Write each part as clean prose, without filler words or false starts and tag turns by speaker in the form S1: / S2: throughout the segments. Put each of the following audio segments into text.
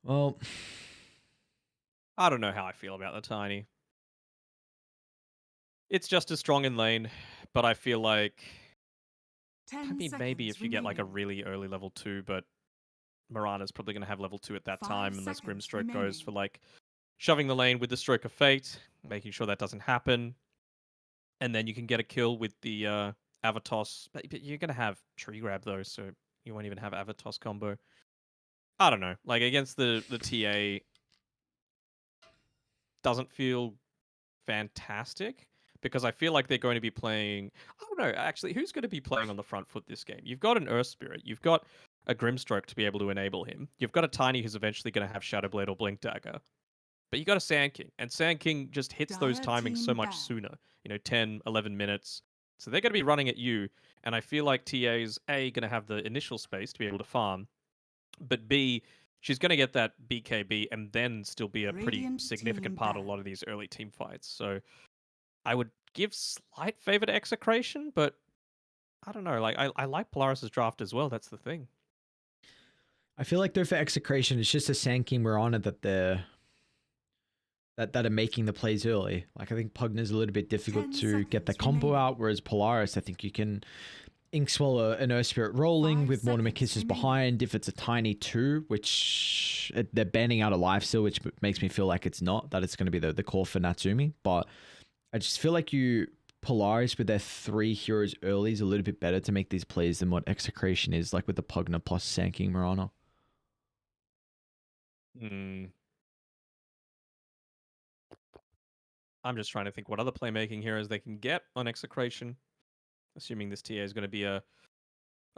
S1: Well,
S2: I don't know how I feel about the Tiny. It's just as strong in lane, but I feel like, I
S3: 10
S2: mean, maybe
S3: seconds
S2: if you get like a
S3: remaining.
S2: really early level 2, but Mirana's probably going to have level 2 at that
S3: 5
S2: time, unless
S3: seconds
S2: Grimstroke goes
S3: remaining.
S2: for like shoving the lane with the Stroke of Fate, making sure that doesn't happen, and then you can get a kill with the Avatos. But you're going to have Tree Grab though, so you won't even have Avatos combo. I don't know. Like against the TA, doesn't feel fantastic because I feel like they're going to be playing. I don't know. Actually, who's going to be playing on the front foot this game? You've got an Earth Spirit. You've got a Grimstroke to be able to enable him. You've got a Tiny who's eventually going to have Shadow Blade or Blink Dagger. But you got a Sand King, and Sand King just hits those
S3: Dire
S2: timings so
S3: team
S2: much
S3: ban.
S2: sooner. 10, 11 minutes. So they're going to be running at you, and I feel like TA's A, going to have the initial space to be able to farm, but B, she's going to get that BKB and then still be a pretty
S3: Radiant
S2: significant
S3: team
S2: part of a
S3: ban.
S2: lot of these early team fights. So I would give slight favor to Execration, but I don't know. Like I like Polaris's draft as well. That's the thing.
S1: I feel like though for Execration, it's just a Sand King Mirana that are making the plays early. Like I think Pugner's a little bit difficult
S3: 10
S1: to get that
S3: seconds
S1: combo
S3: remaining.
S1: out, whereas Polaris, I think you can Inkswell an Earth Spirit rolling
S3: 5
S1: with Mortimer
S3: seconds
S1: Kisses
S3: remaining.
S1: behind. If it's a Tiny 2, which they're banning out a life still, which makes me feel like it's not, that it's going to be the core for Natsumi. But I just feel like Polaris with their 3 heroes early is a little bit better to make these plays than what Execration is, like with the Pugner plus Sand King Mirana.
S2: Hmm. I'm just trying to think what other playmaking heroes they can get on Execration. Assuming this TA is going to be a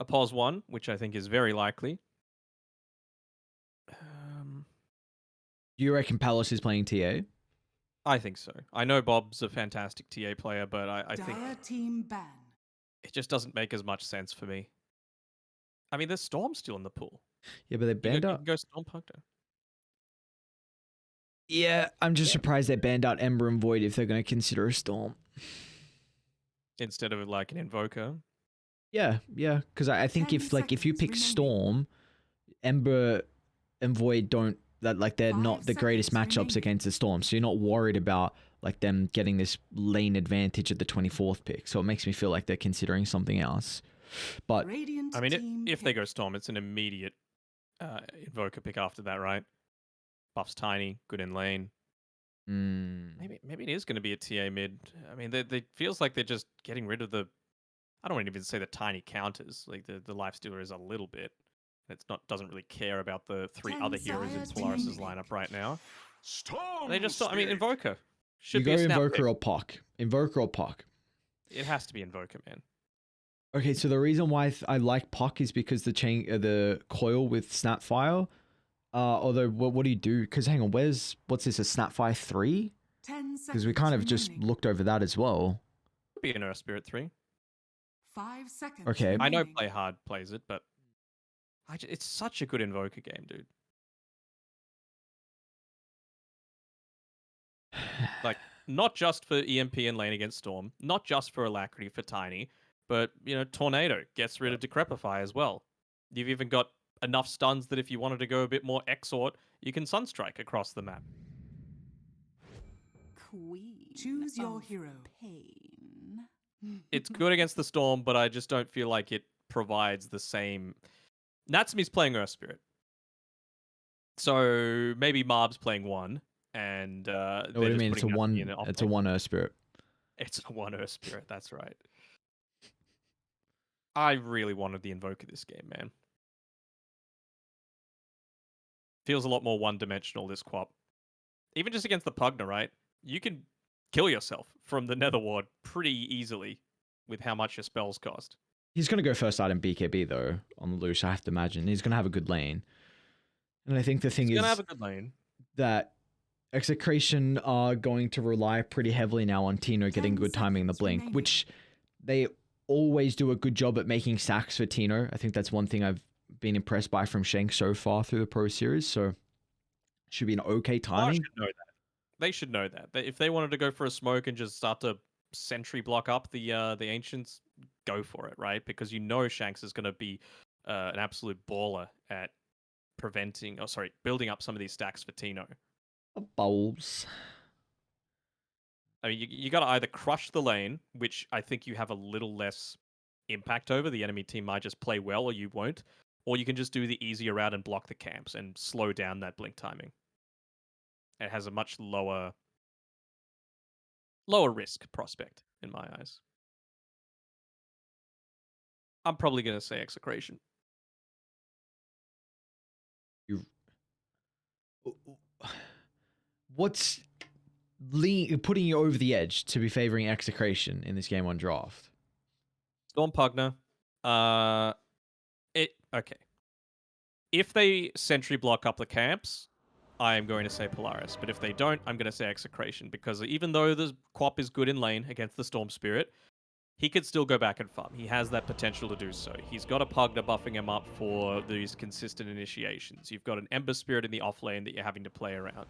S2: pos 1, which I think is very likely. Um,
S1: Do you reckon Palace is playing TA?
S2: I think so. I know Bob's a fantastic TA player, but I think
S3: Dire team ban.
S2: it just doesn't make as much sense for me. I mean, there's Storm still in the pool.
S1: Yeah, but they
S2: You
S1: banned
S2: can
S1: out.
S2: go Storm Pugner
S1: Yeah, I'm just surprised they banned out Ember and Void if they're going to consider a Storm.
S2: instead of like an Invoker.
S1: Yeah, yeah, because I think
S3: 10
S1: if you
S3: seconds
S1: pick
S3: remaining.
S1: Storm, Ember and Void don't that like they're
S3: 5
S1: not the greatest
S3: seconds
S1: matchups
S3: remaining.
S1: against the Storm, so you're not worried about like them getting this lane advantage at the 24th pick. So it makes me feel like they're considering something else. But
S3: Radiant
S2: I mean,
S3: team
S2: if they go
S3: pick.
S2: Storm, it's an immediate Invoker pick after that, right? Buff's tiny, good in lane.
S1: mm,
S2: Maybe it is going to be a TA mid. I mean, they feels like they're just getting rid of the. I don't want to even say the tiny counters. Like the lifestealer is a little bit. It's not doesn't really care about the 3
S3: 10
S2: other heroes in
S3: seconds remaining.
S2: Polaris's lineup right now. They
S4: Storm
S2: just. I mean,
S4: Spirit.
S2: Invoker
S1: you
S2: should be
S1: go
S2: a snap pick.
S1: Invoker or Puck. Invoker or Puck.
S2: It has to be Invoker, man.
S1: Okay, so the reason why I like Puck is because the coil with Snapfire. Although what do you do? Because hang on, what's this? A Snapfire 3?
S3: 10
S1: Because we
S3: seconds
S1: kind of just
S3: remaining.
S1: looked over that as well.
S2: Could be an Earth Spirit 3.
S3: 5 seconds
S1: Okay.
S2: I know
S3: remaining.
S2: Play Hard plays it, but it's such a good Invoker game, dude. Like, not just for EMP and lane against Storm, not just for Alacrity for Tiny, but, Tornado gets rid of Decrepify as well. You've even got enough stuns that if you wanted to go a bit more Exort, you can Sunstrike across the map.
S3: Queen. Choose your hero. Pain.
S2: It's good against the Storm, but I just don't feel like it provides the same. Natsumi's playing Earth Spirit. So maybe Marb's playing one, and
S1: What do
S2: they're
S1: you
S2: just
S1: mean?
S2: putting Natsumi in an
S1: It's a
S2: off-lane.
S1: one Earth Spirit.
S2: It's a one Earth Spirit, that's right. I really wanted the Invoker this game, man. Feels a lot more one-dimensional, this Quap. Even just against the Pugna, right? You can kill yourself from the Nether Ward pretty easily with how much your spells cost.
S1: He's gonna go first item BKB though on the loose. I have to imagine he's gonna have a good lane. And I think the thing
S2: He's gonna have
S1: is
S2: a good lane.
S1: that Execration are going to rely pretty heavily now on Tino getting
S3: 10
S1: good timing in the
S3: seconds
S1: blink,
S3: remaining.
S1: which they always do a good job at making sacks for Tino. I think that's one thing I've been impressed by from Shank so far through the Pro Series. So should be an okay
S2: Polaris
S1: timing.
S2: should know that. They should know that. If they wanted to go for a smoke and just start to sentry block up the Ancients, go for it, right? Because Shanks is going to be an absolute baller at building up some of these stacks for Tino.
S1: Bowls.
S2: I mean, you got to either crush the lane, which I think you have a little less impact over. The enemy team might just play well, or you won't. Or you can just do the easier route and block the camps and slow down that blink timing. It has a much lower risk prospect in my eyes. I'm probably going to say Execration.
S1: What's putting you over the edge to be favoring Execration in this game on draft?
S2: Storm Pugner. Okay. If they sentry block up the camps, I am going to say Polaris. But if they don't, I'm going to say Execration. Because even though the Quap is good in lane against the Storm Spirit, he could still go back and farm. He has that potential to do so. He's got a Pugner buffing him up for these consistent initiations. You've got an Ember Spirit in the off lane that you're having to play around.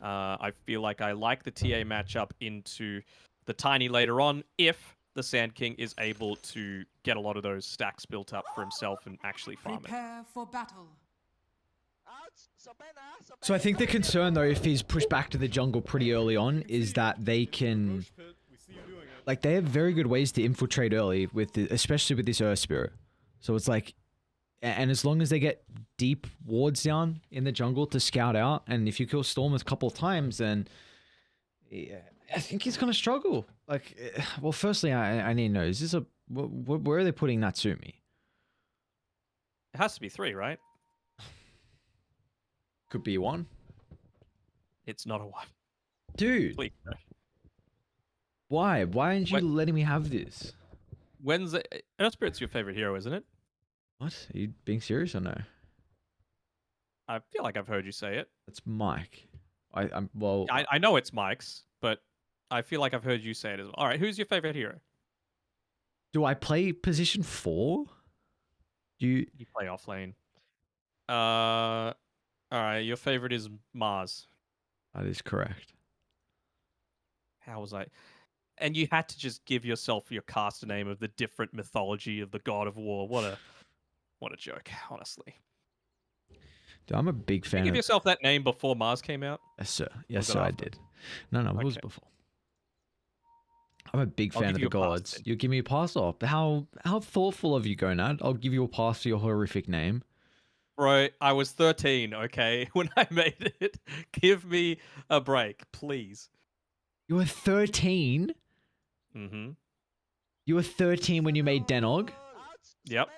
S2: I feel like I like the TA matchup into the Tiny later on if the Sand King is able to get a lot of those stacks built up for himself and actually farm it.
S3: Prepare for battle.
S1: So I think the concern, though, if he's pushed back to the jungle pretty early on, is that they can... Like, they have very good ways to infiltrate early, especially with this Earth Spirit. So it's like... And as long as they get deep wards down in the jungle to scout out, and if you kill Storm a couple of times, then... Yeah, I think he's going to struggle. Like, well, firstly, I need to know, is this a... Where are they putting Natsumi?
S2: It has to be 3, right?
S1: Could be 1.
S2: It's not a 1.
S1: Dude.
S2: Please, no.
S1: Why? Why aren't you letting me have this?
S2: When's it? Earth Spirit's your favorite hero, isn't it?
S1: What? Are you being serious or no?
S2: I feel like I've heard you say it.
S1: It's Mike. I
S2: know it's Mike's, but I feel like I've heard you say it as well. All right, who's your favorite hero?
S1: Do I play position 4? You
S2: play off lane. All right, your favorite is Mars.
S1: That is correct.
S2: How was I? And you had to just give yourself your caster name of the different mythology of the god of war. What a joke, honestly.
S1: Dude, I'm a big fan.
S2: Did you give yourself that name before Mars came out?
S1: Yes, sir. Yes, sir, I did. No, it was before. I'm a big fan of the gods. You give me a pass off. How thoughtful of you, Gonad. I'll give you a pass for your horrific name.
S2: Bro, I was 13, okay, when I made it. Give me a break, please.
S1: You were 13?
S2: Mm-hmm.
S1: You were 13 when you made Danog?
S2: Yep.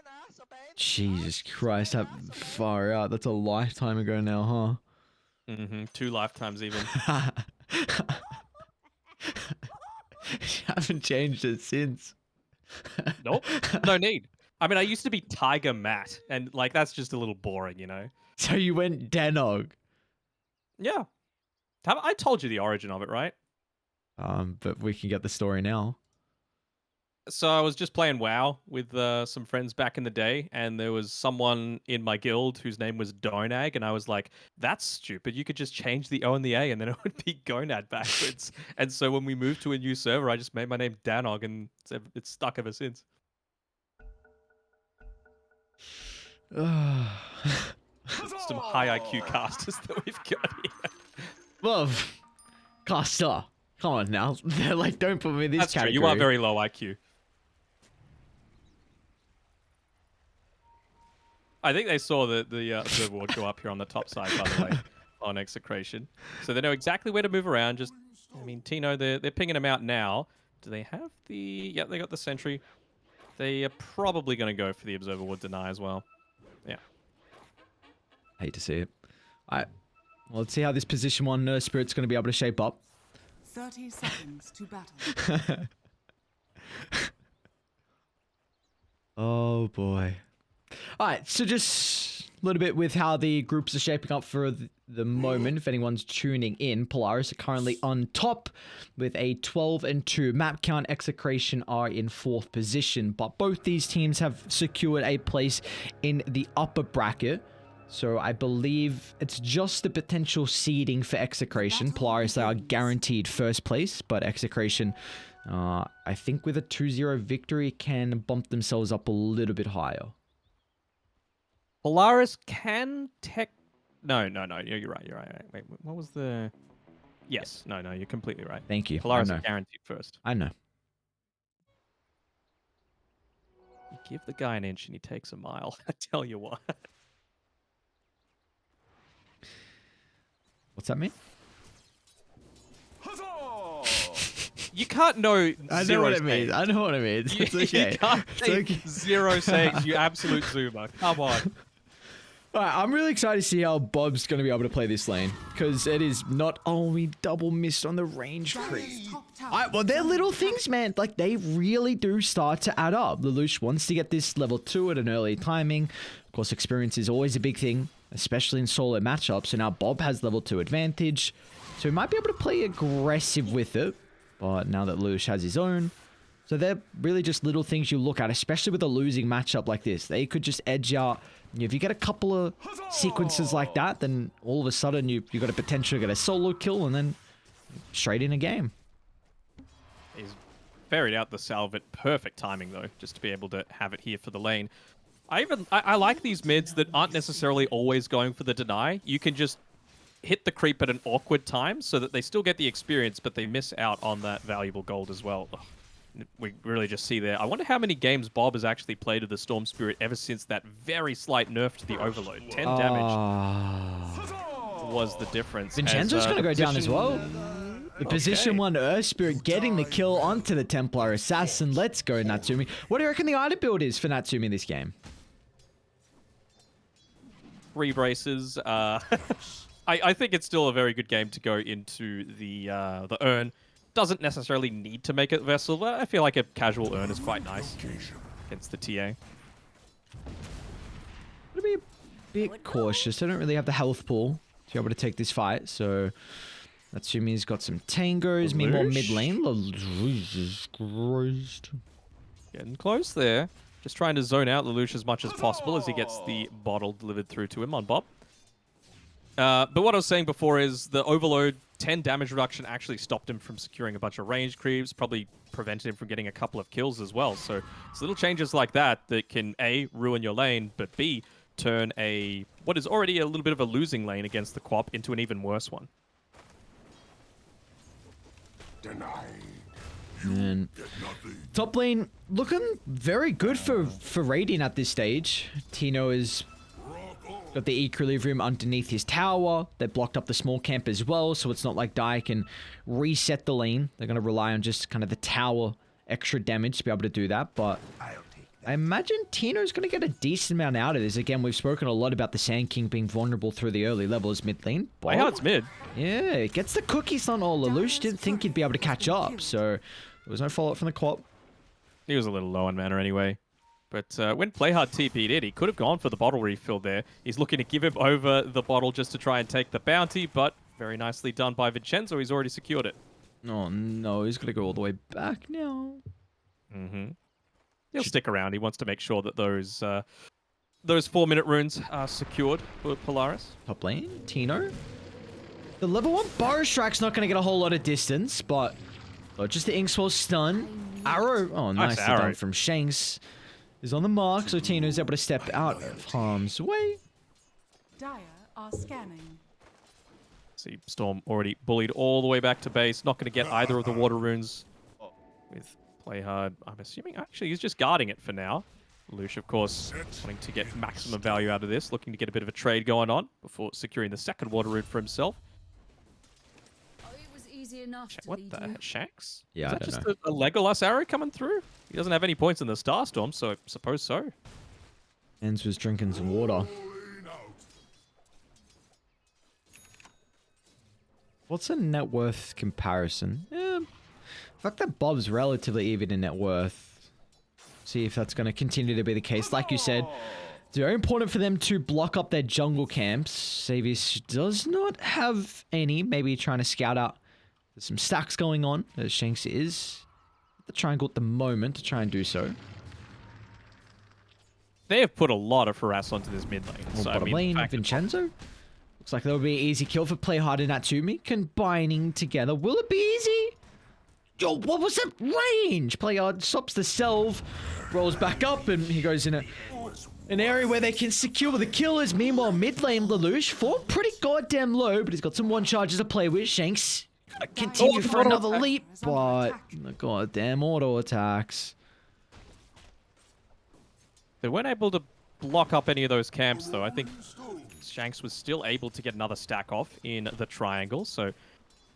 S1: Jesus Christ, that far out. That's a lifetime ago now, huh?
S2: Mm-hmm. 2 lifetimes even.
S1: You haven't changed it since.
S2: Nope. No need. I mean, I used to be Tiger Matt, and like that's just a little boring, you know.
S1: So you went Danog.
S2: Yeah. I told you the origin of it, right?
S1: But we can get the story now.
S2: So I was just playing WoW with some friends back in the day, and there was someone in my guild whose name was Danog, and I was like, "That's stupid. You could just change the O and the A, and then it would be Gonad backwards." And so when we moved to a new server, I just made my name Danog, and it's stuck ever since.
S1: Some
S2: high IQ casters that we've got here.
S1: Well, caster. Come on now. They're like, don't put me in this
S2: That's
S1: category.
S2: True. You are very low IQ. I think they saw the observer ward go up here on the top side, by the way, on Execration. So they know exactly where to move around. Just, I mean, Tino, they're pinging him out now. Do they have the... Yep, they got the sentry. They are probably going to go for the observer ward deny as well. Yeah.
S1: Hate to see it. Well, let's see how this position 1 Nurse Spirit's going to be able to shape up.
S3: 30 seconds to battle.
S1: Oh boy. Alright, so just a little bit with how the groups are shaping up for the moment. If anyone's tuning in, Polaris are currently on top with a 12-2. Map count Execration are in 4th position, but both these teams have secured a place in the upper bracket. So I believe it's just the potential seeding for Execration. Polaris are guaranteed 1st place, but Execration, I think with a 2-0 victory, can bump themselves up a little bit higher.
S2: Polaris can tech. No. You're right. You're right. Wait, what was the? Yes. No. You're completely right.
S1: Thank you.
S2: Polaris
S1: I
S2: are
S1: know.
S2: guaranteed first.
S1: I know.
S2: You give the guy an inch and he takes a mile. I tell you what.
S1: What's that mean?
S2: You can't know.
S1: I know
S2: zero
S1: what it means.
S2: sayings.
S1: I know what it means. It's okay.
S2: You can't
S1: It's
S2: say
S1: okay.
S2: zero sayings, you absolute zoomer. Come on.
S1: All right, I'm really excited to see how Bob's going to be able to play this lane. Because it is not only double missed on the range creep. Well, they're little things, man. Like, they really do start to add up. Lelouch wants to get this level 2 at an early timing. Of course, experience is always a big thing, especially in solo matchups. So now Bob has level 2 advantage. So he might be able to play aggressive with it. But now that Lelouch has his own. So they're really just little things you look at, especially with a losing matchup like this. They could just edge out. If you get a couple of sequences like that, then all of a sudden you got a potential to get a solo kill and then straight in a game.
S2: He's buried out the salve at perfect timing, though, just to be able to have it here for the lane. I like these mids that aren't necessarily always going for the deny. You can just hit the creep at an awkward time so that they still get the experience, but they miss out on that valuable gold as well. Ugh. We really just see there. I wonder how many games Bob has actually played of the Storm Spirit ever since that very slight nerf to the Overload. 10 damage was the difference.
S1: Vincenzo's going to go down as well. The position 1 Earth Spirit getting the kill onto the Templar Assassin. Let's go, Natsumi. What do you reckon the item build is for Natsumi in this game?
S2: 3 braces. I think it's still a very good game to go into the Urn. Doesn't necessarily need to make it Vessel, but I feel like a casual Urn is quite nice against the TA.
S1: I'll be a bit cautious. I don't really have the health pool to be able to take this fight, so Natsumi's got some tangos. Meanwhile, mid lane. Jesus Christ.
S2: Getting close there. Just trying to zone out Lelouch as much as possible as he gets the bottle delivered through to him on Bob. But what I was saying before is the Overload 10 damage reduction actually stopped him from securing a bunch of range creeps, probably prevented him from getting a couple of kills as well. So it's little changes like that that can A, ruin your lane, but B, turn what is already a little bit of a losing lane against the Quap into an even worse one.
S1: And top lane looking very good for Radiant at this stage. Tino is got the equilibrium underneath his tower. They blocked up the small camp as well, so it's not like Dai can reset the lane. They're going to rely on just kind of the tower extra damage to be able to do that, but I imagine Tino's going to get a decent amount out of this. Again, we've spoken a lot about the Sand King being vulnerable through the early levels mid lane.
S2: Playhard's mid.
S1: Yeah, it gets the cookies on all. Lelouch didn't think he'd be able to catch up, so there was no follow-up from the Quap.
S2: He was a little low on mana anyway. But when Playhard TP'd it, he could have gone for the bottle refill there. He's looking to give him over the bottle just to try and take the bounty, but very nicely done by Vincenzo. He's already secured it.
S1: Oh no, he's going to go all the way back now.
S2: He'll stick around. He wants to make sure that those 4-minute runes are secured for Polaris.
S1: Top lane, Tino. The level 1 Burrow Strike's not going to get a whole lot of distance, but just the Inkswell stun. Arrow. Oh, nicely done from Shanks. Is on the mark, so Tino's able to step out of harm's way.
S3: Dire are scanning.
S2: See, Storm already bullied all the way back to base. Not going to get either of the water runes with Playhard. I'm assuming, actually, he's just guarding it for now. Lelouch, of course, wanting to get maximum value out of this, looking to get a bit of a trade going on before securing the second water rune for himself. What the heck? Shanks?
S1: Yeah,
S2: Is that just a Legolas arrow coming through? He doesn't have any points in the Starstorm, so I suppose so.
S1: Enz was drinking some water. What's a net worth comparison? The fact that Bob's relatively even in net worth. See if that's going to continue to be the case. Like you said, it's very important for them to block up their jungle camps. Savius does not have any. Maybe trying to scout out. There's some stacks going on, as Shanks is at the triangle at the moment to try and do so.
S2: They have put a lot of harass onto this mid lane.
S1: So, bottom lane, Vincenzo. Looks like that'll be an easy kill for Playhard and Natsumi. Combining together. Will it be easy? Yo, what was that range? Playhard stops the salve, rolls back up, and he goes in a An area where they can secure the killers. Meanwhile, mid lane, Lelouch formed pretty goddamn low, but he's got some one charges to play with. Shanks gotta continue for another leap, but the goddamn auto attacks.
S2: They weren't able to block up any of those camps, though. I think Shanks was still able to get another stack off in the triangle. So,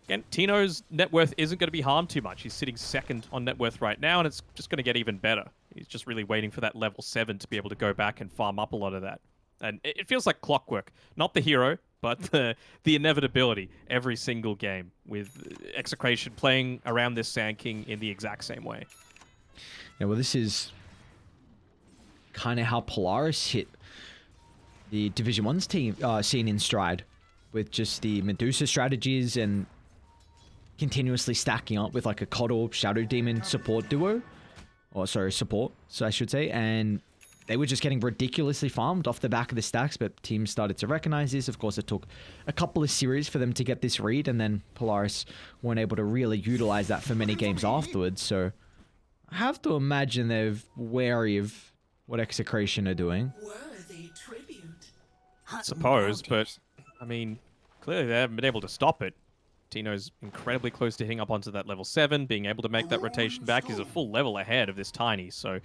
S2: again, Tino's net worth isn't going to be harmed too much. He's sitting second on net worth right now, and it's just going to get even better. He's just really waiting for that level 7 to be able to go back and farm up a lot of that. And it feels like clockwork. Not the hero, but the inevitability every single game with Execration playing around this Sand King in the exact same way.
S1: Yeah, well, this is kind of how Polaris hit the Division 1's team scene in stride, with just the Medusa strategies and continuously stacking up with like a Coddle Shadow Demon support duo. Or sorry, support, so I should say. And they were just getting ridiculously farmed off the back of the stacks, but teams started to recognize this. Of course, it took a couple of series for them to get this read, and then Polaris weren't able to really utilize that for many games afterwards. So I have to imagine they're wary of what Execration are doing.
S2: I suppose, but I mean, clearly they haven't been able to stop it. Tino's incredibly close to hitting up onto that level 7, being able to make that rotation back. He's a full level ahead of this Tiny, so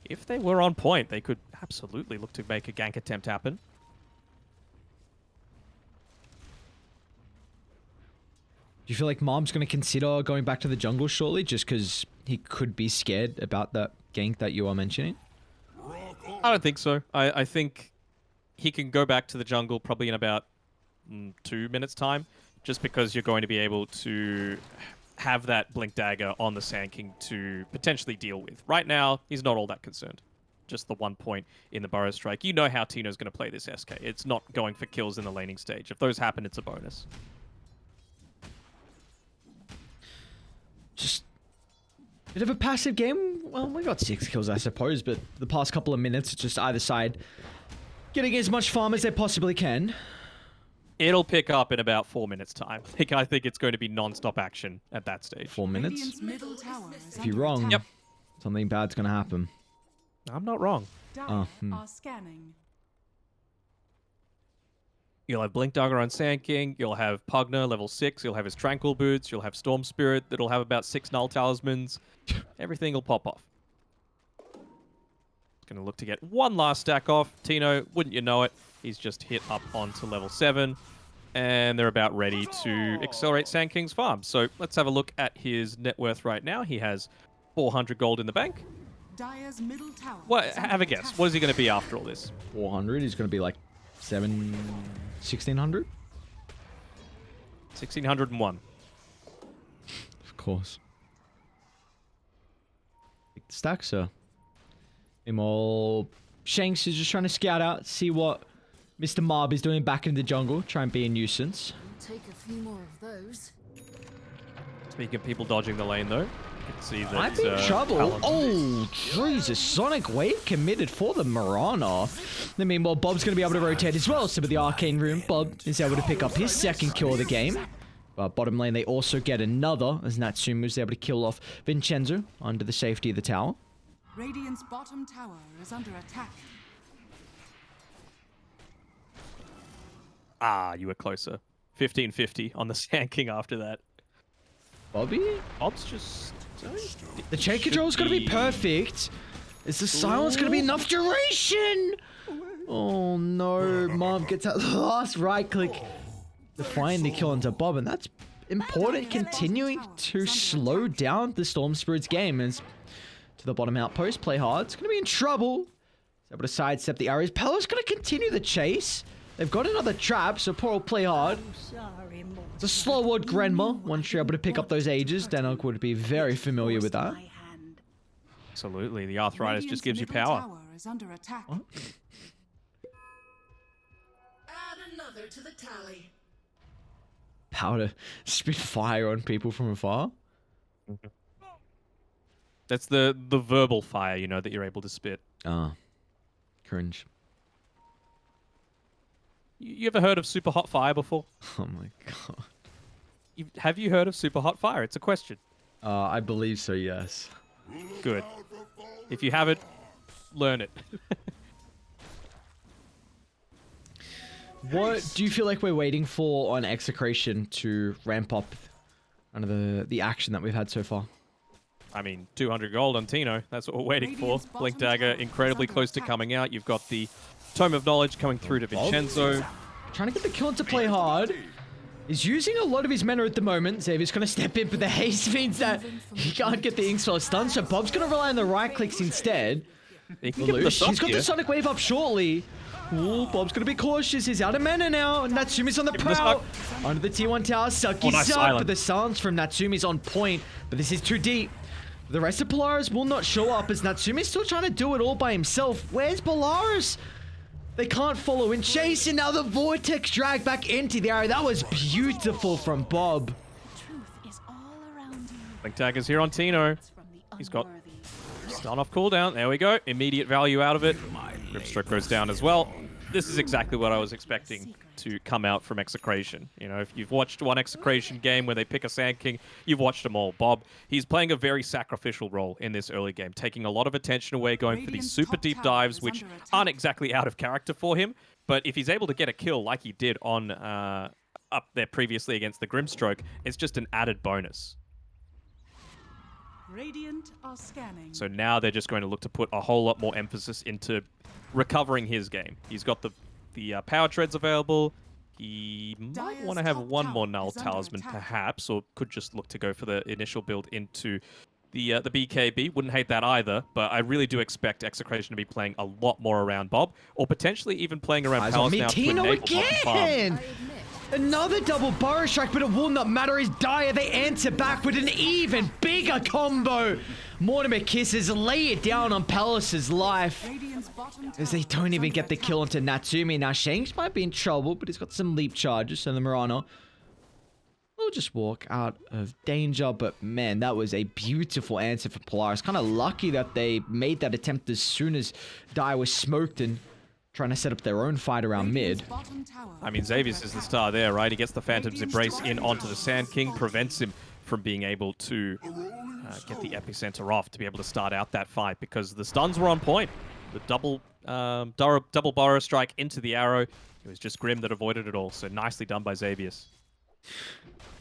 S2: if they were on point, they could absolutely look to make a gank attempt happen.
S1: Do you feel like Mom's going to consider going back to the jungle shortly, just because he could be scared about that gank that you are mentioning?
S2: I don't think so. I think he can go back to the jungle probably in about 2 minutes' time, just because you're going to be able to have that Blink Dagger on the Sand King to potentially deal with. Right now, he's not all that concerned. Just the 1 point in the Burrow Strike. You know how Tino's going to play this SK. It's not going for kills in the laning stage. If those happen, it's a bonus.
S1: Just a bit of a passive game. Well, we got 6 kills, I suppose, but the past couple of minutes, it's just either side getting as much farm as they possibly can.
S2: It'll pick up in about 4 minutes' time. I think it's going to be non-stop action at that stage.
S1: 4 minutes? If you're wrong,
S2: yep,
S1: something bad's going to happen.
S2: I'm not wrong.
S3: Are scanning.
S2: You'll have Blink Dagger on Sand King, you'll have Pugner, level 6, you'll have his Tranquil Boots, you'll have Storm Spirit that'll have about 6 Null Talismans. Everything will pop off. Going to look to get one last stack off. Tino, wouldn't you know it, he's just hit up onto level 7, and they're about ready to accelerate Sand King's farm. So let's have a look at his net worth right now. He has 400 gold in the bank.
S3: Dire's middle tower.
S2: What? Have a guess. What is he going to be after all this?
S1: 400. He's going to be like 1600?
S2: 1601.
S1: Of course. Stack, sir. Meanwhile, Shanks is just trying to scout out, see what Mr. Marb is doing back in the jungle, try and be a nuisance.
S4: Take a few more of those.
S2: Speaking of people dodging the lane, though, you can see that
S1: Might be in trouble.
S2: Talon's-
S1: Oh, Jesus. Sonic Wave committed for the Mirana. Then meanwhile, Bob's going to be able to rotate as well. So with the Arcane Room, Bob is able to pick up his second kill of the game. But bottom lane, they also get another, as Natsumu is able to kill off Vincenzo under the safety of the tower.
S3: Radiant's bottom tower is under attack.
S2: Ah, you were closer. 1550 on the Sand King after that.
S1: Bobby?
S2: Bob's just...
S1: The chain control is going to be perfect. Is the silence going to be enough duration? Oh no, Mom gets that last right click to find the kill onto Bob, and that's important, continuing to slow down the Storm Spirit's game. As to the bottom outpost, play hard. It's going to be in trouble. He's able to sidestep the arrows. Pelo's going to continue the chase. They've got another trap, so poor will play hard. It's a slow word Grenma. Once you're able to pick up those ages, Danog would be very familiar with that.
S2: Absolutely, the arthritis just gives you power.
S3: Tower is under attack.
S1: What?
S4: Add another to the tally.
S1: Power to spit fire on people from afar.
S2: That's the verbal fire, you know, that you're able to spit.
S1: Ah, cringe.
S2: You ever heard of super hot fire before?
S1: Oh my god.
S2: Have you heard of super hot fire? It's a question.
S1: I believe so, yes.
S2: Good. If you haven't, learn it.
S1: What do you feel like we're waiting for on Execration to ramp up under the action that we've had so far?
S2: I mean, 200 gold on Tino. That's what we're waiting for. Blink Dagger incredibly close to coming out. You've got the Tome of Knowledge coming through to Vincenzo.
S1: Trying to get the kill to play hard. He's using a lot of his mana at the moment. Xavier's going to step in, but the haste means that he can't get the Inkswell stun, so Bob's going to rely on the right clicks instead.
S2: He can give the
S1: He's got the Sonic Wave up shortly. Ooh, Bob's going to be cautious. He's out of mana now. Natsumi's on the prowl. Under the T1 tower. Sucky suck, but the silence from Natsumi's on point. But this is too deep. The rest of Polaris will not show up as Natsumi's still trying to do it all by himself. Where's Polaris? They can't follow in chase, and now the Vortex drag back into the area. That was beautiful from Bob.
S2: Blink Dagger's here on Tino. He's got stun off cooldown. There we go. Immediate value out of it. Grimstroke goes down as well. This is exactly what I was expecting to come out from Execration. You know, if you've watched one Execration game where they pick a Sand King, you've watched them all. Bob, he's playing a very sacrificial role in this early game, taking a lot of attention away, going for these super deep dives, which aren't exactly out of character for him. But if he's able to get a kill like he did on up there previously against the Grimstroke, it's just an added bonus.
S3: Radiant are scanning.
S2: So now they're just going to look to put a whole lot more emphasis into recovering his game. He's got the power treads available. He might want to have one more Null Talisman perhaps, or could just look to go for the initial build into the BKB. Wouldn't hate that either, but I really do expect Execration to be playing a lot more around Bob, or potentially even playing around Palace now to enable
S1: again! Another double Burrow Strike, but it will not matter as Dire, they answer back with an even bigger combo. Mortimer Kisses lay it down on Palace's life as they don't even get the kill onto Natsumi. Now Shanks might be in trouble, but he's got some leap charges, so the Murano will just walk out of danger. But man, that was a beautiful answer for Polaris. Kind of lucky that they made that attempt as soon as Dire was smoked and trying to set up their own fight around mid.
S2: I mean, Xavius is the star there, right? He gets the Phantom's Embrace in onto the Sand King, prevents him from being able to get the epicenter off to be able to start out that fight, because the stuns were on point. The double Burrow Strike into the arrow. It was just Grim that avoided it all, so nicely done by Xavius.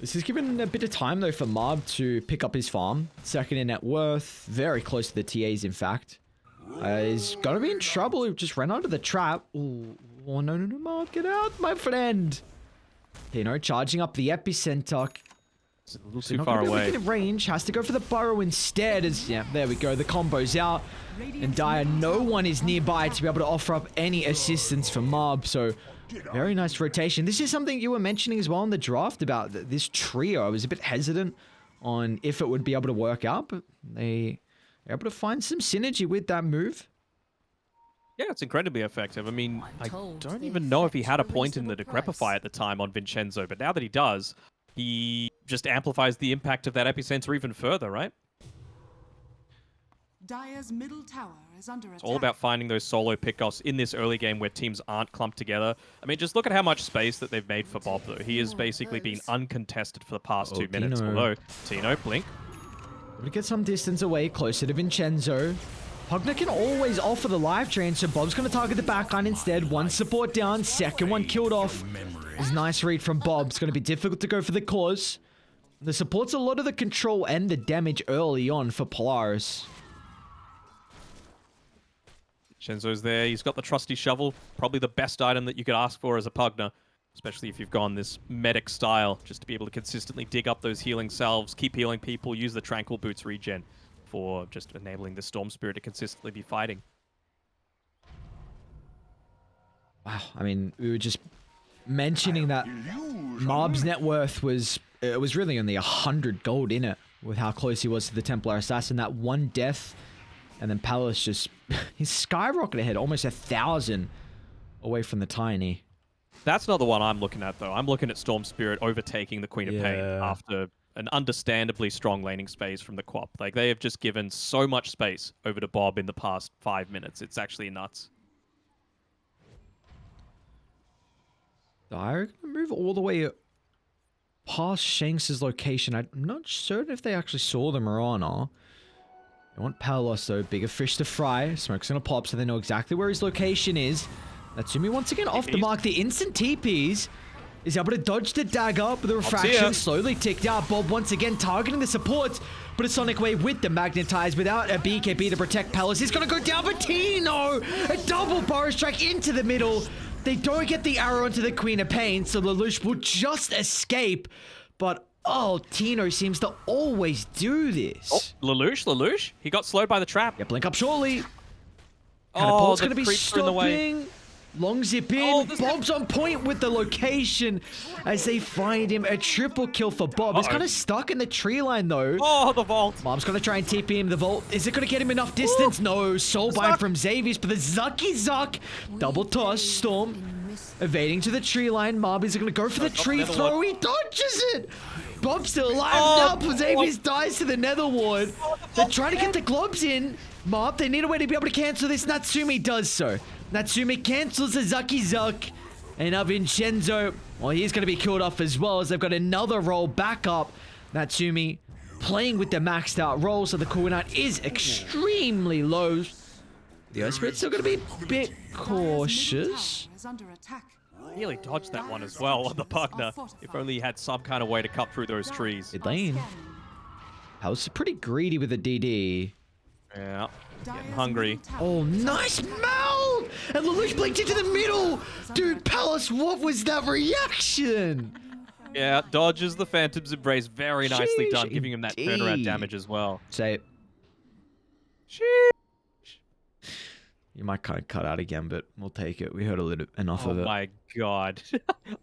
S1: This has given a bit of time, though, for Marb to pick up his farm. Second in net worth, very close to the TAs, in fact. He's gonna be in trouble. He just ran under the trap. Ooh. Oh, no, Marb, get out, my friend. Tino charging up the epicenter.
S2: It's a little too far away.
S1: In range, has to go for the burrow instead. As yeah, there we go. The combo's out, and Dire, no one is nearby to be able to offer up any assistance for Marb. So very nice rotation. This is something you were mentioning as well in the draft about this trio. I was a bit hesitant on if it would be able to work out, but they are able to find some synergy with that move.
S2: Yeah, it's incredibly effective. I mean, I don't even know if he had a point in the Decrepify at the time on Vincenzo, but now that he does, he just amplifies the impact of that epicenter even further, right?
S3: Dire's middle tower is under attack.
S2: It's all about finding those solo pickoffs in this early game where teams aren't clumped together. I mean, just look at how much space that they've made for Bob, though. He has basically been uncontested for the past 2 minutes.
S1: Tino.
S2: Although, Tino, blink.
S1: We get some distance away, closer to Vincenzo. Pugner can always offer the life drain, so Bob's going to target the backline instead. One support down, second one killed off. It's nice read from Bob. It's going to be difficult to go for the cause. The support's a lot of the control and the damage early on for Polaris.
S2: Shenzo's there. He's got the trusty shovel. Probably the best item that you could ask for as a Pugner, especially if you've gone this medic style, just to be able to consistently dig up those healing salves, keep healing people, use the Tranquil Boots regen for just enabling the Storm Spirit to consistently be fighting.
S1: Wow, I mean, we were just mentioning that Mob's net worth was really only 100 gold in it with how close he was to the Templar Assassin. That one death, and then Palace just he's skyrocketed ahead, almost 1,000 away from the Tiny.
S2: That's not the one I'm looking at, though. I'm looking at Storm Spirit overtaking the Queen of Pain after an understandably strong laning space from the Quap. Like, they have just given so much space over to Bob in the past 5 minutes. It's actually nuts.
S1: Dire gonna move all the way past Shanks' location. I'm not certain if they actually saw the Mirana. They want Palos, though. Bigger fish to fry. Smoke's gonna pop, so they know exactly where his location is. Natsumi once again off the
S2: TPs.
S1: mark. The instant TPs is able to dodge the dagger, but the
S2: here.
S1: refraction slowly ticked out. Bob once again targeting the supports, but a Sonic Wave with the Magnetize without a BKB to protect Palace. He's going to go down, but Tino! A double Burrow Strike into the middle. They don't get the arrow into the Queen of Pain, so Lelouch will just escape. But, oh, Tino seems to always do this.
S2: Oh, Lelouch? He got slowed by the trap.
S1: Yeah, blink up surely.
S2: Oh,
S1: Catapult's
S2: the
S1: going to be
S2: creeps are in the way.
S1: stopping. Long zip in.
S2: Oh, this-
S1: Bob's on point with the location as they find him. A triple kill for Bob. He's kind of stuck in the tree line, though.
S2: Oh, the vault.
S1: Mom's going to try and TP him the vault. Is it going to get him enough distance? No. Soulbind from Xavier's, but the Zucky Zuck. Double toss. Storm evading to the tree line. Mob is going to go for the tree
S2: Nether
S1: throw.
S2: Ward.
S1: He dodges it. Bob's still alive
S2: Oh,
S1: now. Xavier's dies to the Nether Ward. They're trying to get the globs in. Mob, they need a way to be able to cancel this. Natsumi does so. Natsumi cancels the Zucky Zuck. And now Vincenzo, well, he's going to be killed off as well as they've got another roll back up. Natsumi playing with the maxed out roll, so the cooldown is extremely low. The Earth Spirit's still going to be a bit cautious.
S2: Really dodged that one as well on the Pugner. If only he had some kind of way to cut through those trees.
S1: Mid lane. I was pretty greedy with the DD.
S2: Yeah, getting hungry.
S1: Oh, nice meld! And Lelouch blinked into the middle! Dude, Palace, what was that reaction?
S2: Yeah, dodges the Phantom's Embrace. Very nicely
S1: Sheesh,
S2: done, giving him that turnaround
S1: indeed.
S2: damage as well.
S1: Say it.
S2: Sheesh.
S1: You might kind of cut out again, but we'll take it. We heard a little enough
S2: Oh
S1: of it.
S2: my god.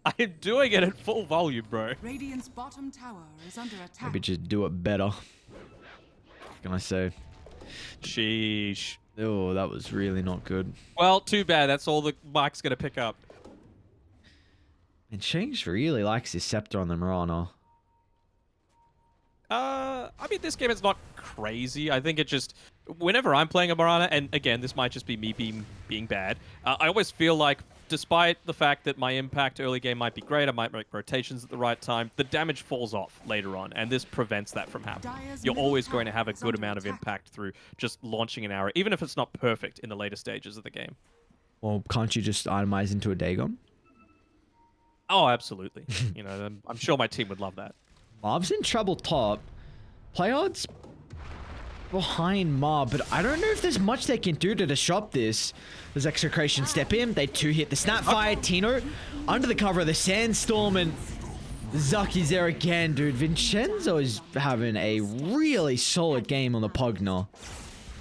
S2: I am doing it at full volume, bro.
S3: Radiant's bottom tower is under attack.
S1: Maybe just do it better. What can I say?
S2: Sheesh.
S1: Oh, that was really not good.
S2: Well, too bad. That's all the Mike's going to pick up.
S1: And Shanks really likes his scepter on the Mirana.
S2: I mean, this game is not crazy. I think it just... Whenever I'm playing a Mirana, and again, this might just be me being bad, I always feel like, despite the fact that my impact early game might be great, I might make rotations at the right time, the damage falls off later on, and this prevents that from happening. You're always going to have a good amount of impact through just launching an arrow, even if it's not perfect in the later stages of the game.
S1: Well, can't you just itemize into a Dagon?
S2: Oh, absolutely. You know, I'm sure my team would love that.
S1: Mob's in trouble top. Playod's behind Mob, but I don't know if there's much they can do to disrupt this. Does Execration step in? They two-hit the Snapfire. Tino under the cover of the Sandstorm, and Zucky's there again, dude. Vincenzo is having a really solid game on the Pugner.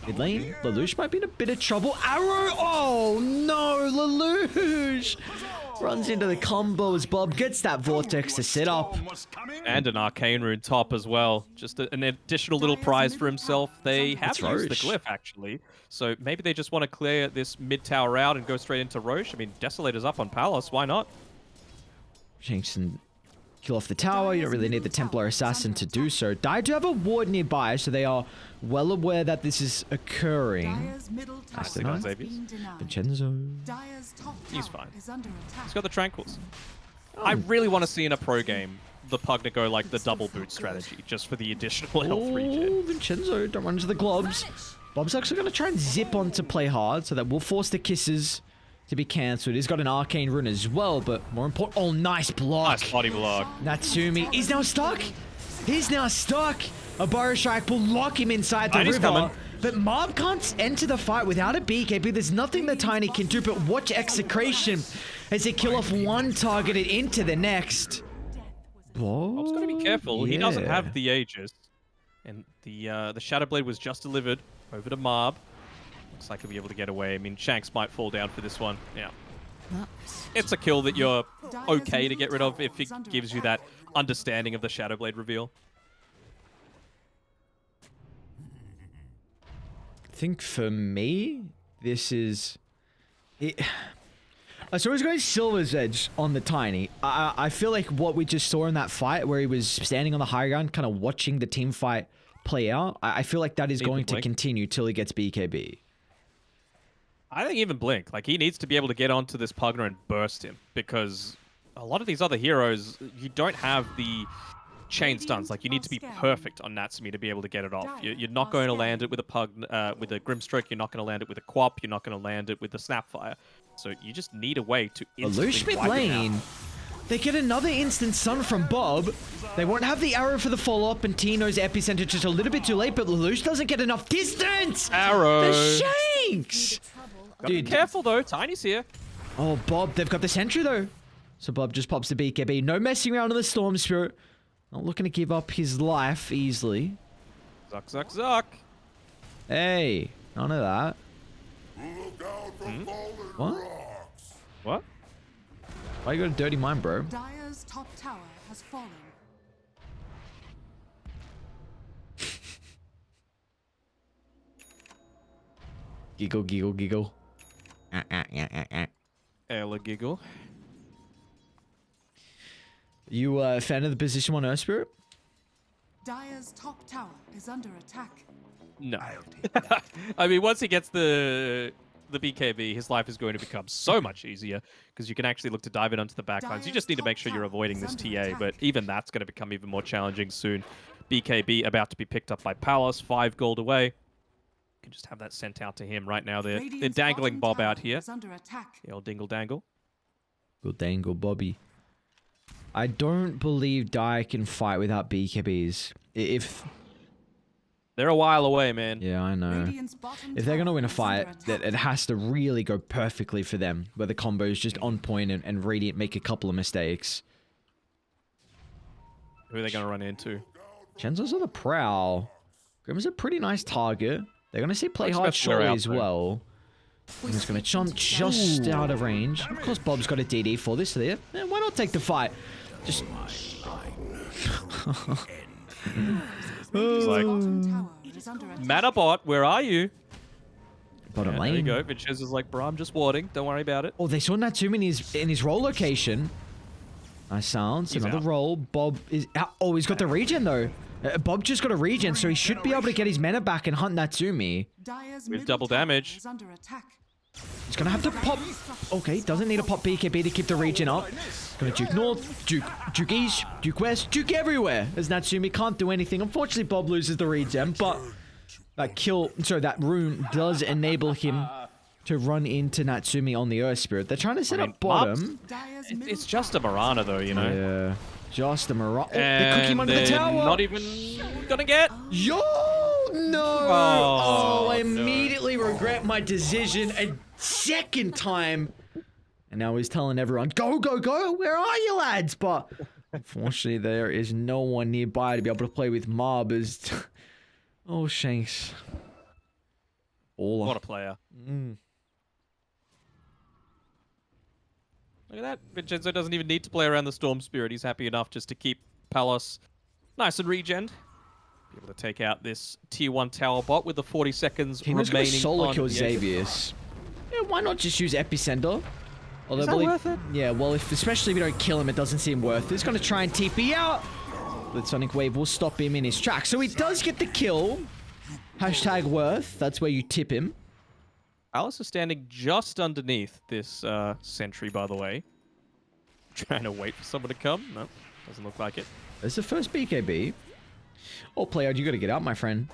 S1: Mid lane, Lelouch might be in a bit of trouble. Arrow! Oh no, Lelouch! Runs into the combo as Bob gets that Vortex to set up.
S2: And an Arcane Rune top as well. Just an additional little prize for himself. They have
S1: It's
S2: used the
S1: Roche.
S2: glyph, actually. So maybe they just want to clear this mid-tower out and go straight into Roche. I mean, Desolator's up on Palace. Why not?
S1: Shanks and kill off the tower. You don't really need the Templar Assassin to do so. Dai do have a ward nearby, so they are well aware that this is occurring.
S3: Dyer's middle tower
S1: Nice to
S2: know.
S3: has
S2: Xavier's.
S3: been denied.
S1: Vincenzo.
S3: Dyer's top
S2: He's
S3: tower
S2: fine.
S3: is under attack.
S2: He's got the Tranquils. I really want to see in a pro game the Pugner go like the double boot strategy, just for the additional health regen.
S1: Oh, Vincenzo, don't run into the globs. Bob's actually going to try and zip on to play hard, so that will force the kisses to be cancelled. He's got an Arcane Rune as well, but more important... Oh, nice block.
S2: Nice body block.
S1: Natsumi is now stuck. He's now stuck. A Burrow Strike will lock him inside the
S2: And he's
S1: river.
S2: coming.
S1: But Mob can't enter the fight without a BKB. There's nothing that Tiny can do but watch Execration as they kill off one targeted into the next.
S2: Bob's got to be careful. He doesn't
S1: Yeah.
S2: have the Aegis. And the Shadow Blade was just delivered over to Marb. Looks like he'll be able to get away. I mean, Shanks might fall down for this one. Yeah. It's a kill that you're okay to get rid of if it gives you that understanding of the Shadow Blade reveal.
S1: I think for me, this is... So he's going Silver's Edge on the Tiny. I feel like what we just saw in that fight where he was standing on the high ground, kind of watching the team fight play out, I feel like that is
S2: Need to
S1: going to
S2: blink.
S1: continue till he gets BKB.
S2: I think even Blink, like he needs to be able to get onto this Pugner and burst him, because a lot of these other heroes, you don't have the chain stuns. Like you need to be perfect on Natsumi to be able to get it off. You're not going to land it with a Grimstroke. You're not going to land it with a Quap. You're not going to land it with a Snapfire. So you just need a way to
S1: Lelouch
S2: instantly
S1: mid
S2: wipe him out.
S1: lane. They get another instant stun from Bob. They won't have the arrow for the follow-up, and Tino's epicenter just a little bit too late, but Lelouch doesn't get enough distance!
S2: Arrow!
S1: The Shanks!
S2: Gotta be careful though, Tiny's here.
S1: Oh, Bob, they've got the sentry though. So Bob just pops the BKB. No messing around on the Storm Spirit. Not looking to give up his life easily.
S2: Zuck, zuck, zuck.
S1: Hey, none of that. What?
S2: What?
S1: Why you got a dirty mind, bro?
S3: Dire's top tower has fallen.
S1: Giggle, giggle, giggle.
S2: Ella giggle.
S1: You a fan of the position on Earth Spirit?
S3: Dire's top tower is under attack.
S2: No. I mean, once he gets the BKB, his life is going to become so much easier because you can actually look to dive it onto the backlines. You just need to make sure you're avoiding this TA, but even that's going to become even more challenging soon. BKB about to be picked up by Palace, 5 gold away. You can just have that sent out to him right now. They're dangling Bob out here. The old dingle dangle.
S1: Good dangle, Bobby. I don't believe Dire can fight without BKBs. If
S2: they're a while away, man.
S1: Yeah, I know. If they're going to win a fight, it has to really go perfectly for them, where the combo is just on point and Radiant make a couple of mistakes.
S2: Who are they going to run into?
S1: Chenzo's on the prowl. Grim's a pretty nice target. They're going to see play hard surely as well. And he's going to jump just out of range. Of course, Bob's got a DD for this there. Yeah, why not take the fight? Just...
S2: like, Manabot, where are you?
S1: Bottom lane.
S2: There you go. Vincenzo's is like, bro, I'm just warding. Don't worry about it.
S1: Oh, they saw Natsumi in his roll location. Nice sounds. Another roll. Bob is out. Oh, he's got the regen though. Bob just got a regen, so he should be able to get his mana back and hunt Natsumi.
S2: With double damage.
S1: He's gonna have to pop. Okay, doesn't need a pop BKB to keep the regen up. Gonna juke north, juke east, juke west, juke everywhere. As Natsumi can't do anything. Unfortunately, Bob loses the regen, but that rune does enable him to run into Natsumi on the Earth Spirit. They're trying to set up bottom.
S2: It's just a Mirana though, you know.
S1: Yeah, just a Mirana. Oh, they're cooking him under the tower.
S2: Not even gonna get.
S1: Yo, no. Oh, I immediately regret my decision a second time. And now he's telling everyone, go, go, go. Where are you, lads? But unfortunately, there is no one nearby to be able to play with Mob. Oh, Shanks.
S2: What a player.
S1: Mm.
S2: Look at that. Vincenzo doesn't even need to play around the Storm Spirit. He's happy enough just to keep Palace nice and regened. Be able to take out this tier 1 tower bot with the 40 seconds remaining.
S1: Gonna solo kill Xavier's. Yeah, why not just use Epicenter? Although
S2: is that worth it?
S1: Yeah, well, especially if you don't kill him, it doesn't seem worth it. He's going to try and TP out. The Sonic Wave will stop him in his tracks. So he does get the kill. Hashtag worth. That's where you tip him.
S2: Alice is standing just underneath this sentry, by the way. Trying to wait for someone to come. No, doesn't look like it.
S1: There's the first BKB. Oh, player, you got to get out, my friend.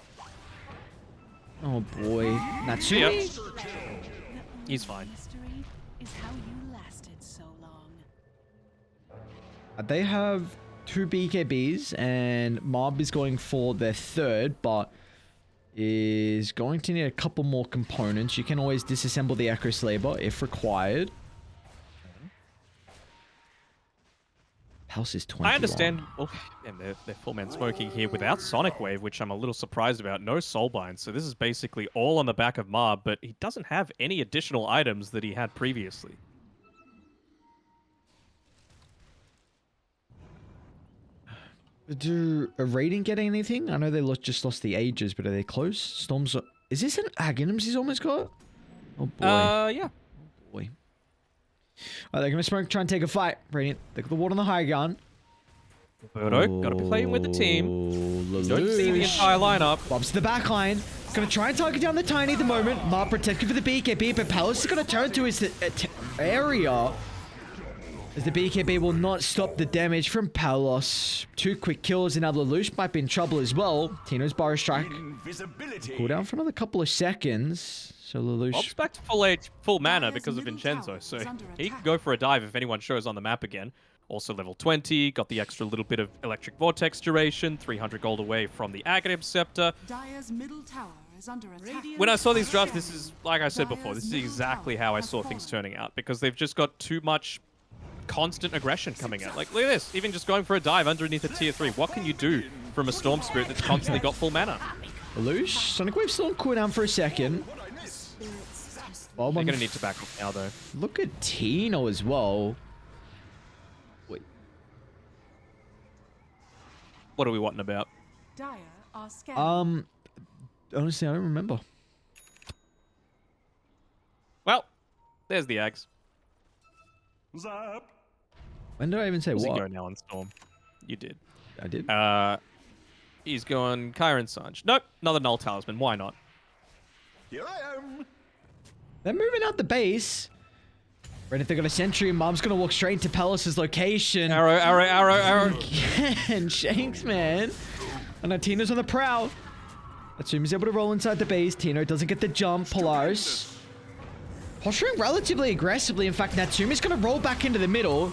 S1: Oh, boy. Natsumi?
S2: Yep. He's fine.
S1: They have 2 BKBs, and Mob is going for their third, but is going to need a couple more components. You can always disassemble the Echo Slaver if required. House is 20.
S2: I understand. Oh, and they're full man smoking here without Sonic Wave, which I'm a little surprised about. No Soulbind, so this is basically all on the back of Mob, but he doesn't have any additional items that he had previously.
S1: Do a Radiant get anything? I know they just lost the Ages, but are they close? Storms. Is this an Aghanims he's almost got? Oh boy.
S2: Yeah.
S1: Oh boy. They're gonna smoke, try and take a fight. Radiant. They got the ward on the high ground.
S2: Birdo, gotta be playing with the team.
S1: Lelouch.
S2: Don't see the entire lineup.
S1: Bob's to the back line. Gonna try and target down the Tiny at the moment. Mark protected for the BKB, but Palace is gonna turn to his area. As the BKB will not stop the damage from Palos. 2 quick kills and now Lelouch might be in trouble as well. Tino's Bar Strike. Cool down for another couple of seconds. So Lelouch.
S2: Bob's back to full mana because of Vincenzo, so he can go for a dive if anyone shows on the map again. Also level 20, got the extra little bit of electric vortex duration, 300 gold away from the Aghanim Scepter.
S3: Dire's middle tower is under attack.
S2: When I saw these drafts, this is, like I said before, this is exactly how I saw things turning out, because they've just got too much constant aggression coming out. Like, look at this, even just going for a dive underneath a tier 3. What can you do from a Storm Spirit that's constantly got full mana?
S1: Lelouch, Sonic Wave still on cooldown for a second.
S2: They're going to need to back off now, though.
S1: Look at Tino as well. Wait.
S2: What are we wanting about?
S3: Dire are scanning.
S1: Honestly, I don't remember.
S2: Well, there's the Ags.
S5: Zap.
S1: When did I even say
S2: Where's he
S1: what?
S2: go now on Storm? You did.
S1: I did.
S2: He's going Kyron Sanj. Nope, another Null Talisman. Why not?
S5: Here I am.
S1: They're moving out the base. Right, if they got a sentry, Mom's gonna walk straight into Palace's location.
S2: Arrow.
S1: And Shanks, man. And now Tino's on the prowl. Natsumi's able to roll inside the base. Tino doesn't get the jump. Polaris posturing relatively aggressively. In fact, Natsumi's gonna roll back into the middle.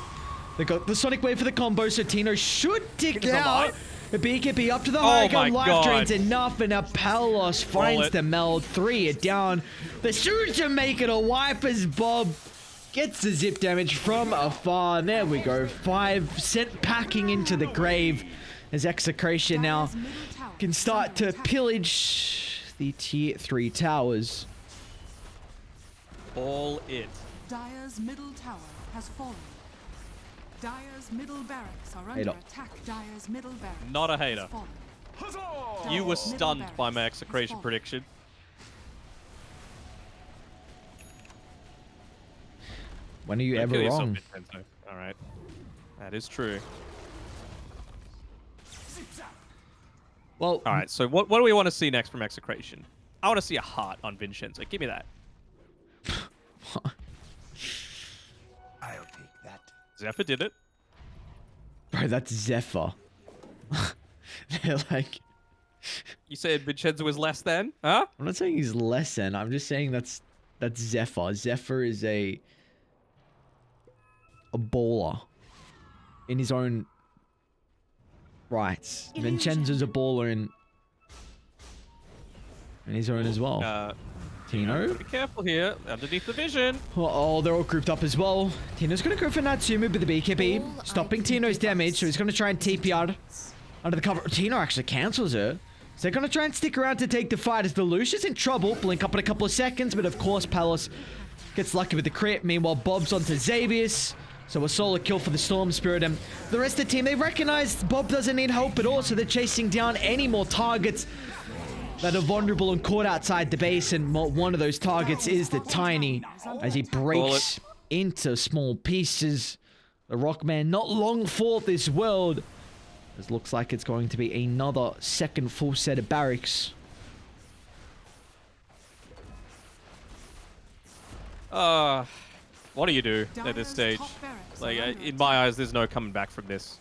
S1: They got the Sonic Wave for the combo, so Tino should dig out. The BKB up to the high ground. Life drains enough, and now Palos finds the meld. 3 it down. The soon to make it a wipe as Bob gets the zip damage from afar. And there we go. 5 sent packing into the grave as Execration now can start to pillage the tier 3 towers.
S2: All it.
S3: Dire's middle tower has fallen. Dire's middle barracks are under
S1: Hater.
S3: attack. Dire's middle barracks
S2: Not a
S3: has
S2: hater.
S3: fallen.
S5: Huzzah!
S2: You were
S3: Dire's middle
S2: stunned by my
S3: barracks has
S2: Execration
S3: fallen.
S2: prediction.
S1: When are you
S2: Don't
S1: ever
S2: kill yourself,
S1: wrong?
S2: Vincenzo. All right, that is true.
S1: Well,
S2: All right, so what do we want to see next from Execration? I want to see a heart on Vincenzo. Give me that.
S5: I'll take that.
S2: Zephyr did it.
S1: bro, that's Zephyr. They're like,
S2: You said Vincenzo was less than, huh?
S1: I'm not saying he's less than. I'm just saying that's Zephyr. Zephyr is a baller in his own rights. Vincenzo's a baller in his own as well. Tino?
S2: Be careful here, underneath the vision.
S1: Oh, they're all grouped up as well. Tino's gonna go for Natsumu with the BKB, stopping Tino's damage, so he's gonna try and TP out under the cover. Tino actually cancels it. So they're gonna try and stick around to take the fight as the Lucius in trouble. Blink up in a couple of seconds, but of course Palos gets lucky with the crit. Meanwhile, Bob's onto Xavius. So a solo kill for the Storm Spirit, and the rest of the team, they recognize Bob doesn't need help at all, so they're chasing down any more targets that are vulnerable and caught outside the base, and one of those targets is the Tiny, as he breaks into small pieces. The Rockman not long for this world. It looks like it's going to be another second full set of barracks.
S2: What do you do at this stage? Like, in my eyes, there's no coming back from this.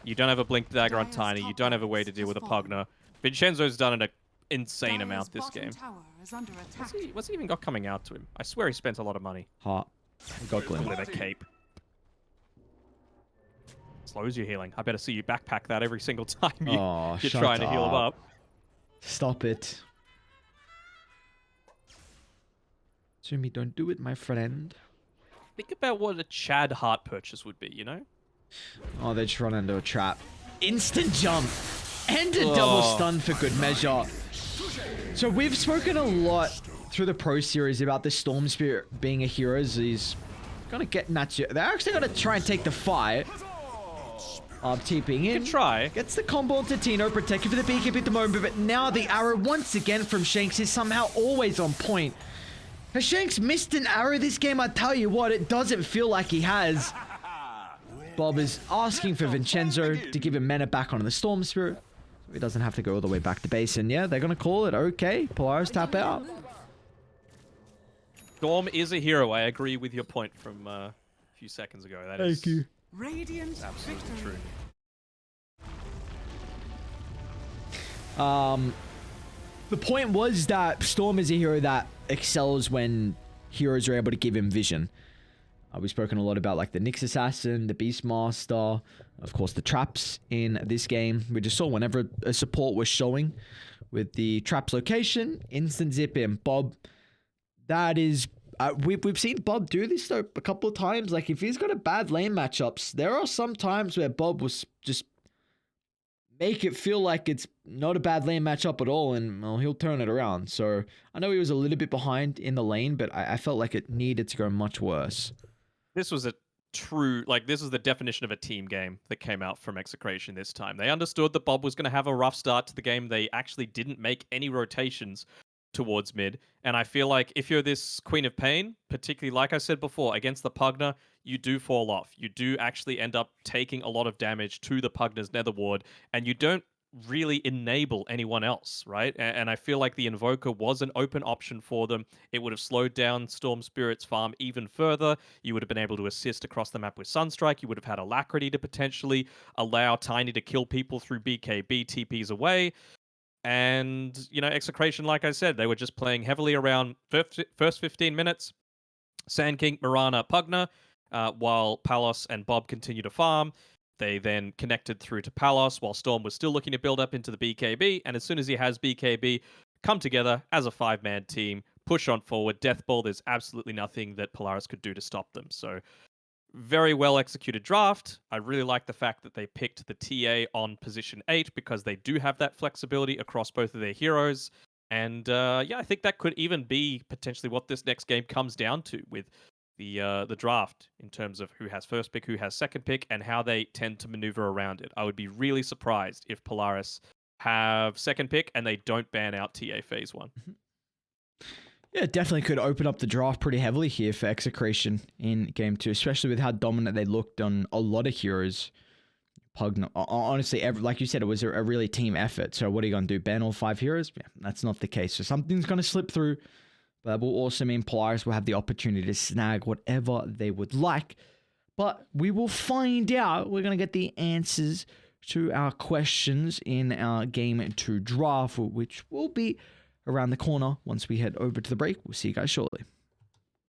S2: You don't have a Blink Dagger on Tiny. You don't have a way to deal with a Pugna. Vincenzo's done an insane amount this game. What's he even got coming out to him? I swear he spent a lot of money.
S1: Hot. Godglin.
S2: Leather cape. Slows your healing. I better see you backpack that every single time you're
S1: shut
S2: trying to heal him up.
S1: Stop it. Jimmy, don't do it, my friend.
S2: Think about what a Chad Heart purchase would be, you know?
S1: Oh, they just run into a trap. Instant jump. And a double stun for good measure. So we've spoken a lot through the Pro Series about the Storm Spirit being a hero. He's gonna get Natsu. They're actually gonna try and take the fight. TPing in.
S2: Good try.
S1: Gets the combo onto Tino, protected for the BKB at the moment, but now the arrow once again from Shanks is somehow always on point. Has Shanks missed an arrow this game? I tell you what, it doesn't feel like he has. Bob is asking for Vincenzo to give him mana back on the Storm Spirit, so he doesn't have to go all the way back to base. And yeah, they're gonna call it okay. Polaris tap out.
S2: Storm is a hero. I agree with your point from a few seconds ago. That is
S3: Radiant
S2: absolutely
S3: victory.
S2: true.
S1: The point was that Storm is a hero that excels when heroes are able to give him vision. We've spoken a lot about like the Nyx Assassin, the Beastmaster, of course the traps in this game. We just saw whenever a support was showing with the traps location, instant zip in. Bob, that is... we've seen Bob do this though a couple of times. Like if he's got a bad lane matchups, there are some times where Bob was just make it feel like it's not a bad lane matchup at all, and well, he'll turn it around. So I know he was a little bit behind in the lane, but I felt like it needed to go much worse.
S2: This was a true, like, this is the definition of a team game that came out from Execration this time. They understood that Bob was going to have a rough start to the game. They actually didn't make any rotations towards mid. And I feel like if you're this Queen of Pain, particularly like I said before, against the Pugna, you do fall off. You do actually end up taking a lot of damage to the Pugna's Nether Ward, and you don't really enable anyone else, right? And I feel like the Invoker was an open option for them. It would have slowed down Storm Spirit's farm even further. You would have been able to assist across the map with Sunstrike. You would have had Alacrity to potentially allow Tiny to kill people through BKB TPs away. And, you know, Execration, like I said, they were just playing heavily around first 15 minutes. Sand King, Mirana, Pugna, while Palos and Bob continue to farm. They then connected through to Palos while Storm was still looking to build up into the BKB. And as soon as he has BKB, come together as a 5-man team, push on forward. Deathball, there's absolutely nothing that Polaris could do to stop them. So very well executed draft. I really like the fact that they picked the TA on position 8 because they do have that flexibility across both of their heroes. And yeah, I think that could even be potentially what this next game comes down to with the draft in terms of who has first pick, who has second pick, and how they tend to maneuver around it. I would be really surprised if Polaris have second pick and they don't ban out TA phase 1.
S1: Yeah, it definitely could open up the draft pretty heavily here for Execration in game 2, especially with how dominant they looked on a lot of heroes. Pugna, honestly, like you said, it was a really team effort. So what are you going to do? Ban all 5 heroes? Yeah, that's not the case. So something's going to slip through. But that will also mean Polaris will have the opportunity to snag whatever they would like. But we will find out. We're going to get the answers to our questions in our Game 2 draft, which will be around the corner once we head over to the break. We'll see you guys shortly.